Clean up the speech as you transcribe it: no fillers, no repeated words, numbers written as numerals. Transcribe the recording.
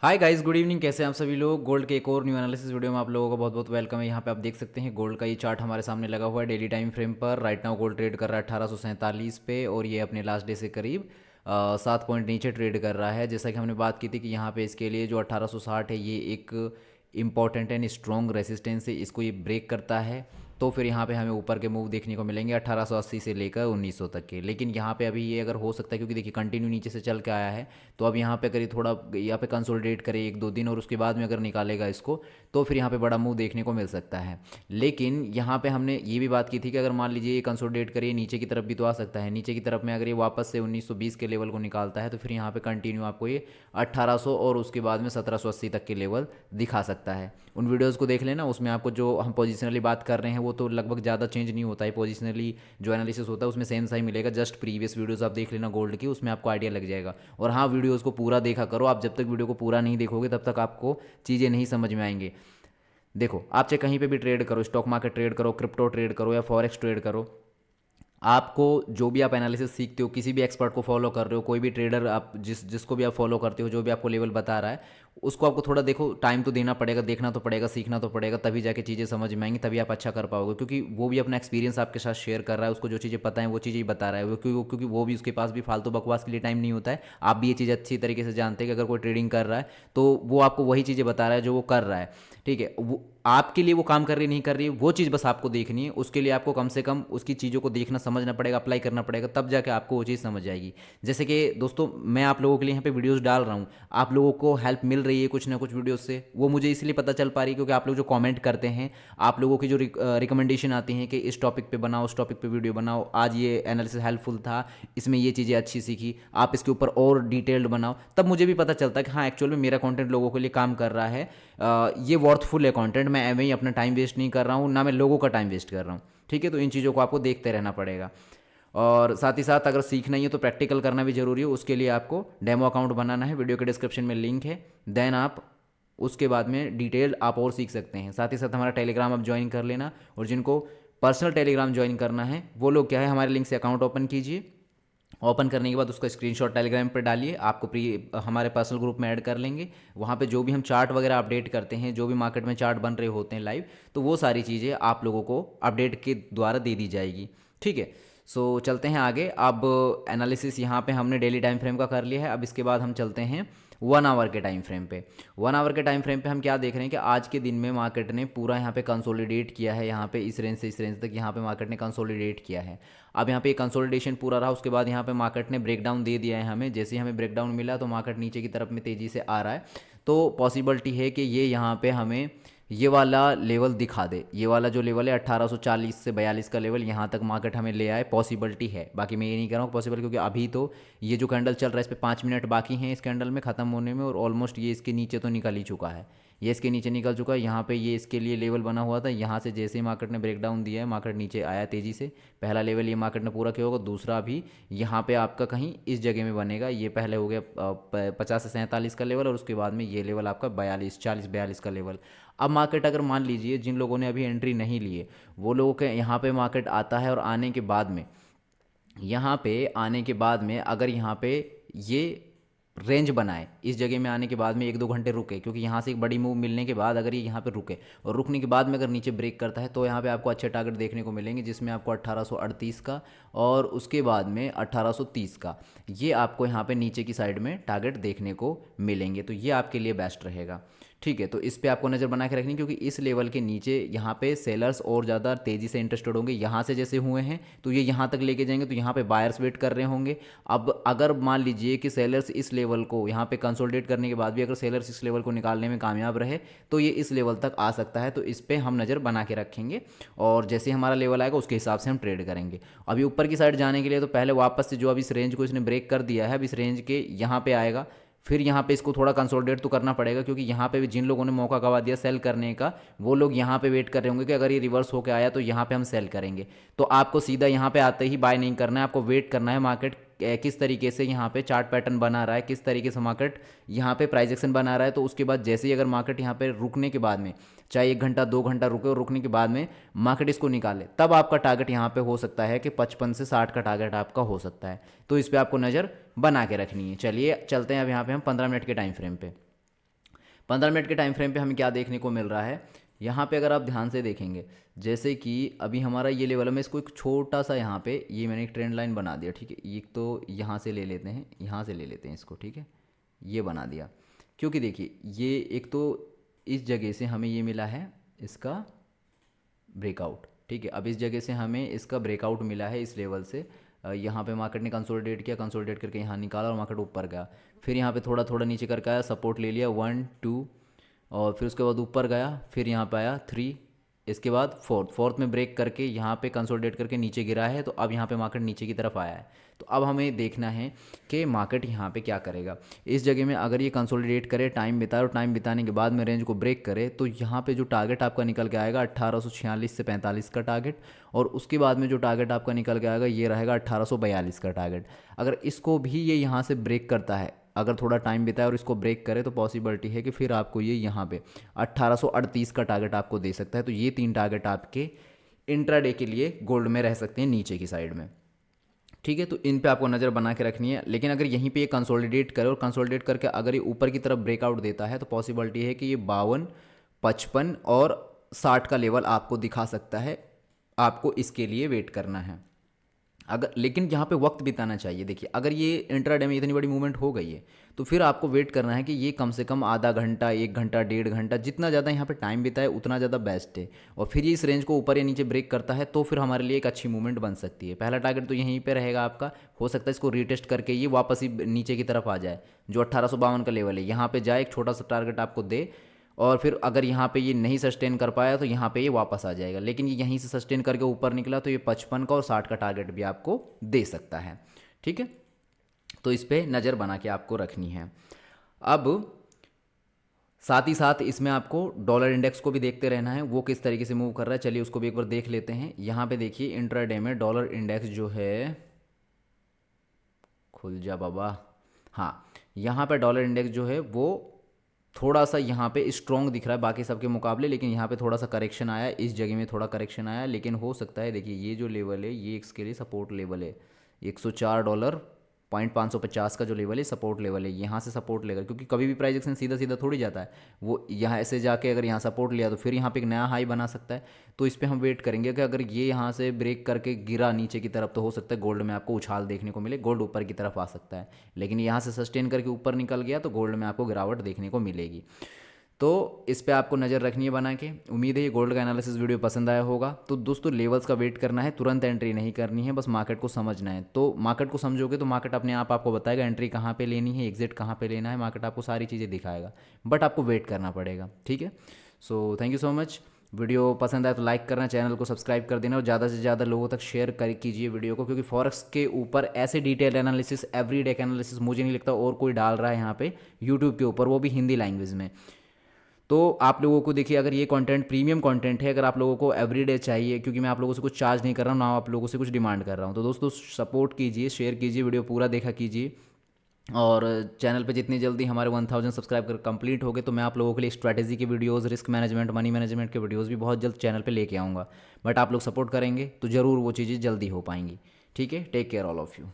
Hi guys, good evening. कैसे हैं आप सभी लोग। गोल्ड के एक और न्यू एनालिसिस वीडियो में आप लोगों का बहुत बहुत वेलकम है। यहाँ पे आप देख सकते हैं गोल्ड का ये चार्ट हमारे सामने लगा हुआ है डेली टाइम फ्रेम पर। राइट नाउ गोल्ड ट्रेड कर रहा है 1847 पे और ये अपने लास्ट डे से करीब 7 पॉइंट नीचे ट्रेड कर रहा है। जैसा कि हमने बात की थी कि यहाँ पे इसके लिए जो 1860 है ये एक इंपॉर्टेंट एंड स्ट्रॉन्ग रेसिस्टेंस है, इसको ये ब्रेक करता है तो फिर यहाँ पे हमें ऊपर के मूव देखने को मिलेंगे 1880 से लेकर 1900 तक के। लेकिन यहाँ पे अभी ये अगर हो सकता है क्योंकि देखिए कंटिन्यू नीचे से चल के आया है, तो अब यहाँ पे करीब थोड़ा यहाँ पे कंसोलिडेट करे 1-2 दिन और उसके बाद में अगर निकालेगा इसको तो फिर यहाँ पे बड़ा मूव देखने को मिल सकता है। लेकिन यहाँ पे हमने ये भी बात की थी कि अगर मान लीजिए ये कंसोलिडेट करिए नीचे की तरफ भी तो आ सकता है। नीचे की तरफ में अगर ये वापस से 1920 के लेवल को निकालता है तो फिर यहाँ पे कंटिन्यू आपको ये 1800 और उसके बाद में 1780 तक के लेवल दिखा सकता है। उन वीडियोज़ को देख लेना, उसमें आपको जो हम पोजिशनली बात कर रहे हैं वो तो लगभग ज़्यादा चेंज नहीं होता है। पोजिशनली जो एनालिसिस होता है उसमें सेम सा ही मिलेगा। जस्ट प्रीवियस वीडियोज़ आप देख लेना गोल्ड की, उसमें आपको आइडिया लग जाएगा। और हाँ, वीडियोज़ को पूरा देखा करो। आप जब तक वीडियो को पूरा नहीं देखोगे तब तक आपको चीज़ें नहीं समझ में आएंगी। देखो, आप चाहे कहीं पे भी ट्रेड करो, स्टॉक मार्केट ट्रेड करो, क्रिप्टो ट्रेड करो या फॉरेक्स ट्रेड करो, आपको जो भी आप एनालिसिस सीखते हो, किसी भी एक्सपर्ट को फॉलो कर रहे हो, कोई भी ट्रेडर आप जिसको भी आप फॉलो करते हो, जो भी आपको लेवल बता रहा है उसको आपको थोड़ा देखो, टाइम तो देना पड़ेगा, देखना तो पड़ेगा, सीखना तो पड़ेगा, तभी जाके चीज़ें समझ में आएंगी, तभी आप अच्छा कर पाओगे। क्योंकि वो भी अपना एक्सपीरियंस आपके साथ शेयर कर रहा है, उसको जो चीज़ें पता है वो चीज़ें ही बता रहा है वो, क्योंकि वो भी उसके पास भी फालतू बकवास के लिए टाइम नहीं होता है। आप भी ये चीज़ अच्छी तरीके से जानते हैं कि अगर कोई ट्रेडिंग कर रहा है तो वो आपको वही चीज़ें बता रहा है जो वो कर रहा है। ठीक है, वो आपके लिए वो काम कर रही नहीं कर रही है वो चीज़ बस आपको देखनी है। उसके लिए आपको कम से कम उसकी चीज़ों को देखना समझना पड़ेगा, अप्लाई करना पड़ेगा, तब जाके आपको वो चीज़ समझ आएगी। जैसे कि दोस्तों, मैं आप लोगों के लिए यहाँ पे वीडियोस डाल रहा हूँ, आप लोगों को हेल्प मिल रही है कुछ ना कुछ वीडियोस से, वो मुझे इसलिए पता चल पा रही है क्योंकि आप लोग जो कमेंट करते हैं, आप लोगों की जो रिकमेंडेशन आती हैं कि इस टॉपिक पे बनाओ, उस टॉपिक पे वीडियो बनाओ, आज ये एनालिसिस हेल्पफुल था, इसमें ये चीज़ें अच्छी सीखी, आप इसके ऊपर और डिटेल्ड बनाओ, तब मुझे भी पता चलता है कि हाँ एक्चुअल में मेरा कंटेंट लोगों के लिए काम कर रहा है। ये वर्थफुल है कंटेंट। मैं एवं ही अपना टाइम वेस्ट नहीं कर रहा हूँ, ना मैं लोगों का टाइम वेस्ट कर रहा हूँ। ठीक है, तो इन चीज़ों को आपको देखते रहना पड़ेगा। और साथ ही साथ अगर सीखना ही है तो प्रैक्टिकल करना भी ज़रूरी है। उसके लिए आपको डेमो अकाउंट बनाना है, वीडियो के डिस्क्रिप्शन में लिंक है। देन आप उसके बाद में डिटेल आप और सीख सकते हैं। साथ ही साथ हमारा टेलीग्राम आप ज्वाइन कर लेना, और जिनको पर्सनल टेलीग्राम ज्वाइन करना है वो लोग क्या है, हमारे लिंक से अकाउंट ओपन कीजिए। ओपन करने के बाद उसका स्क्रीनशॉट टेलीग्राम पर डालिए, आपको हमारे पर्सनल ग्रुप में ऐड कर लेंगे। वहाँ पे जो भी हम चार्ट वगैरह अपडेट करते हैं, जो भी मार्केट में चार्ट बन रहे होते हैं लाइव, तो वो सारी चीज़ें आप लोगों को अपडेट के द्वारा दे दी जाएगी। ठीक है, सो चलते हैं आगे। अब एनालिसिस यहाँ पे हमने डेली टाइम फ्रेम का कर लिया है। अब इसके बाद हम चलते हैं 1 आवर के टाइम फ्रेम पे। 1 आवर के टाइम फ्रेम पे हम क्या देख रहे हैं कि आज के दिन में मार्केट ने पूरा यहाँ पे कंसोलिडेट किया है। यहाँ पे इस रेंज से इस रेंज तक यहाँ पे मार्केट ने कंसोलिडेट किया है। अब यहाँ पे कंसोलिडेशन पूरा रहा, उसके बाद यहाँ पे मार्केट ने ब्रेकडाउन दे दिया है हमें। जैसे ही हमें ब्रेकडाउन मिला तो मार्केट नीचे की तरफ में तेज़ी से आ रहा है, तो पॉसिबिलिटी है कि ये यहाँ पे हमें ये वाला लेवल दिखा दे। ये वाला जो लेवल है 1840 से 42 का लेवल, यहाँ तक मार्केट हमें ले आए, पॉसिबिलिटी है। बाकी मैं ये नहीं कह रहा हूँ पॉसिबल, क्योंकि अभी तो ये जो कैंडल चल रहा है इस पर 5 मिनट बाकी हैं इस कैंडल में ख़त्म होने में, और ऑलमोस्ट ये इसके नीचे तो निकल ही चुका है। ये इसके नीचे निकल चुका है। यहाँ पे ये इसके लिए लेवल बना हुआ था, यहाँ से जैसे ही मार्केट ने ब्रेकडाउन दिया है मार्केट नीचे आया तेज़ी से। पहला लेवल ये मार्केट ने पूरा किया होगा, दूसरा भी यहाँ पे आपका कहीं इस जगह में बनेगा। ये पहले हो गया 50 से 47 का लेवल, और उसके बाद में ये लेवल आपका 40 का लेवल। अब मार्केट अगर मान लीजिए जिन लोगों ने अभी एंट्री नहीं ली है वो लोगों के यहाँ पे मार्केट आता है, और आने के बाद में यहाँ पे आने के बाद में अगर यहाँ पे ये रेंज बनाए, इस जगह में आने के बाद में 1-2 घंटे रुके, क्योंकि यहाँ से एक बड़ी मूव मिलने के बाद अगर ये यहाँ पे रुके और रुकने के बाद में अगर नीचे ब्रेक करता है तो यहाँ पे आपको अच्छे टारगेट देखने को मिलेंगे, जिसमें आपको 1838 का और उसके बाद में 1830 का ये आपको यहाँ पे नीचे की साइड में टारगेट देखने को मिलेंगे। तो ये आपके लिए बेस्ट रहेगा। ठीक है, तो इस पे आपको नज़र बना के रखनी, क्योंकि इस लेवल के नीचे यहाँ पे सेलर्स और ज़्यादा तेज़ी से इंटरेस्टेड होंगे। यहाँ से जैसे हुए हैं तो ये यहाँ तक लेके जाएंगे, तो यहाँ पे बायर्स वेट कर रहे होंगे। अब अगर मान लीजिए कि सेलर्स इस लेवल को यहाँ पे कंसोलिडेट करने के बाद भी अगर सेलर्स इस लेवल को निकालने में कामयाब रहे तो ये इस लेवल तक आ सकता है। तो इस पर हम नज़र बना के रखेंगे, और जैसे हमारा लेवल आएगा उसके हिसाब से हम ट्रेड करेंगे। अभी ऊपर की साइड जाने के लिए तो पहले वापस से जो अब इस रेंज को इसने ब्रेक कर दिया है, अब इस रेंज के यहाँ पे आएगा, फिर यहाँ पे इसको थोड़ा कंसोलिडेट तो करना पड़ेगा, क्योंकि यहाँ पे भी जिन लोगों ने मौका गवा दिया सेल करने का वो लोग यहाँ पे वेट कर रहे होंगे कि अगर ये रिवर्स होकर आया तो यहाँ पे हम सेल करेंगे। तो आपको सीधा यहाँ पे आते ही बाय नहीं करना है, आपको वेट करना है मार्केट किस तरीके से यहाँ पे चार्ट पैटर्न बना रहा है, किस तरीके से मार्केट यहाँ पे प्राइस एक्शन बना रहा है। तो उसके बाद जैसे ही अगर मार्केट यहाँ पे रुकने के बाद में चाहे 1 घंटा 2 घंटा रुके और रुकने के बाद में मार्केट इसको निकाले, तब आपका टारगेट यहाँ पे हो सकता है कि 55 से 60 का टारगेट आपका हो सकता है। तो इस पर आपको नज़र बना के रखनी है। चलिए चलते हैं अब यहाँ पे हम 15 मिनट के टाइम फ्रेम पे। 15 मिनट के टाइम फ्रेम पे हमें क्या देखने को मिल रहा है, यहाँ पे अगर आप ध्यान से देखेंगे, जैसे कि अभी हमारा ये लेवल है, मैं इसको एक छोटा सा यहाँ पे ये मैंने एक ट्रेंड लाइन बना दिया, ठीक है। ये तो यहाँ से ले लेते हैं, यहाँ से ले लेते हैं इसको, ठीक है, ये बना दिया। क्योंकि देखिए ये एक तो इस जगह से हमें ये मिला है इसका ब्रेकआउट, ठीक है। अब इस जगह से हमें इसका ब्रेकआउट मिला है इस लेवल से, यहाँ पे मार्केट ने कंसोलिडेट किया, कंसोलिडेट करके यहाँ निकाला और मार्केट ऊपर गया, फिर यहाँ पे थोड़ा थोड़ा नीचे करके आया, सपोर्ट ले लिया 1 2, और फिर उसके बाद ऊपर गया, फिर यहाँ पे आया 3, इसके बाद फोर्थ में ब्रेक करके यहाँ पे कंसोलिडेट करके नीचे गिरा है। तो अब यहाँ पे मार्केट नीचे की तरफ आया है। तो अब हमें देखना है कि मार्केट यहाँ पे क्या करेगा। इस जगह में अगर ये कंसोलिडेट करे, टाइम बिताए, और टाइम बिताने के बाद में रेंज को ब्रेक करे, तो यहाँ पे जो टारगेट आपका निकल के आएगा 1846 से 45 का टारगेट, और उसके बाद में जो टारगेट आपका निकल के आएगा ये रहेगा 1842 का टारगेट। अगर इसको भी ये यहाँ से ब्रेक करता है, अगर थोड़ा टाइम बिताए और इसको ब्रेक करे, तो पॉसिबिलिटी है कि फिर आपको ये यहाँ पे 1838 का टारगेट आपको दे सकता है। तो ये 3 टारगेट आपके इंट्राडे के लिए गोल्ड में रह सकते हैं नीचे की साइड में, ठीक है। तो इन पे आपको नज़र बना के रखनी है। लेकिन अगर यहीं पे ये कंसोलिडेट करे और कंसोलिडेट करके अगर ये ऊपर की तरफ ब्रेकआउट देता है, तो पॉसिबिलिटी है कि ये 52, 55 और 60 का लेवल आपको दिखा सकता है। आपको इसके लिए वेट करना है। अगर लेकिन यहाँ पे वक्त बिताना चाहिए। देखिए अगर ये इंट्राडे में इतनी बड़ी मूवमेंट हो गई है, तो फिर आपको वेट करना है कि ये कम से कम आधा घंटा, 1 घंटा, 1.5 घंटा, जितना ज़्यादा यहाँ पे टाइम बिताए उतना ज़्यादा बेस्ट है। और फिर ये इस रेंज को ऊपर या नीचे ब्रेक करता है, तो फिर हमारे लिए एक अच्छी मूवमेंट बन सकती है। पहला टारगेट तो यहीं पे रहेगा आपका, हो सकता है इसको रीटेस्ट करके ये वापस ही नीचे की तरफ आ जाए, जो 1852 का लेवल है, यहाँ पे जाए, एक छोटा सा टारगेट आपको दे, और फिर अगर यहाँ पे ये नहीं सस्टेन कर पाया तो यहाँ पे ये वापस आ जाएगा। लेकिन ये यहीं से सस्टेन करके ऊपर निकला तो ये 55 का और 60 का टारगेट भी आपको दे सकता है, ठीक है। तो इस पर नज़र बना के आपको रखनी है। अब साथ ही साथ इसमें आपको डॉलर इंडेक्स को भी देखते रहना है, वो किस तरीके से मूव कर रहा है। चलिए उसको भी एक बार देख लेते हैं। यहाँ पे देखिए इंट्राडे में डॉलर इंडेक्स जो है, खुल जा बाबा, हाँ, यहाँ पे डॉलर इंडेक्स जो है वो थोड़ा सा यहाँ पे स्ट्रॉन्ग दिख रहा है बाकी सबके मुकाबले, लेकिन यहाँ पे थोड़ा सा करेक्शन आया, इस जगह में थोड़ा करेक्शन आया। लेकिन हो सकता है, देखिए ये जो लेवल है ये इसके लिए सपोर्ट लेवल है, $104.550 का जो लेवल है सपोर्ट लेवल है। यहाँ से सपोर्ट लेकर, क्योंकि कभी भी प्राइस एक्शन सीधा सीधा थोड़ी जाता है, वो यहाँ ऐसे जाके अगर यहाँ सपोर्ट लिया तो फिर यहाँ पे एक नया हाई बना सकता है। तो इस पर हम वेट करेंगे कि अगर ये यहाँ से ब्रेक करके गिरा नीचे की तरफ, तो हो सकता है गोल्ड में आपको उछाल देखने को मिले, गोल्ड ऊपर की तरफ आ सकता है। लेकिन यहाँ से सस्टेन करके ऊपर निकल गया तो गोल्ड में आपको गिरावट देखने को मिलेगी। तो इस पे आपको नज़र रखनी है बना के। उम्मीद है ये गोल्ड का एनालिसिस वीडियो पसंद आया होगा। तो दोस्तों लेवल्स का वेट करना है, तुरंत एंट्री नहीं करनी है, बस मार्केट को समझना है। तो मार्केट को समझोगे तो मार्केट अपने आप आपको बताएगा एंट्री कहाँ पे लेनी है, एग्जिट कहाँ पे लेना है, मार्केट आपको सारी चीज़ें दिखाएगा, बट आपको वेट करना पड़ेगा, ठीक है। So thank you so much. Video पसंद आए तो लाइक करना, चैनल को सब्सक्राइब कर देना और ज़्यादा से ज़्यादा लोगों तक शेयर कर कीजिए वीडियो को, क्योंकि फॉरेक्स के ऊपर ऐसे डिटेल एनालिसिस, एवरीडे एनालिसिस मुझे नहीं लगता और कोई डाल रहा है यहाँ पे यूट्यूब के ऊपर, वो भी हिंदी लैंग्वेज में। तो आप लोगों को देखिए, अगर ये कंटेंट प्रीमियम कंटेंट है, अगर आप लोगों को एवरीडे चाहिए, क्योंकि मैं आप लोगों से कुछ चार्ज नहीं कर रहा हूँ, ना आप लोगों से कुछ डिमांड कर रहा हूँ, तो दोस्तों सपोर्ट कीजिए, शेयर कीजिए, वीडियो पूरा देखा कीजिए। और चैनल पे जितनी जल्दी हमारे 1000 सब्सक्राइबर कंप्लीट हो गए, तो मैं आप लोगों के लिए स्ट्रैटेजी के videos, risk management, money management के वीडियोस भी बहुत जल्द चैनल पे लेके आऊँगा। बट आप लोग सपोर्ट करेंगे तो ज़रूर वो चीज़ें जल्दी हो पाएंगी, ठीक है। Take care all of you.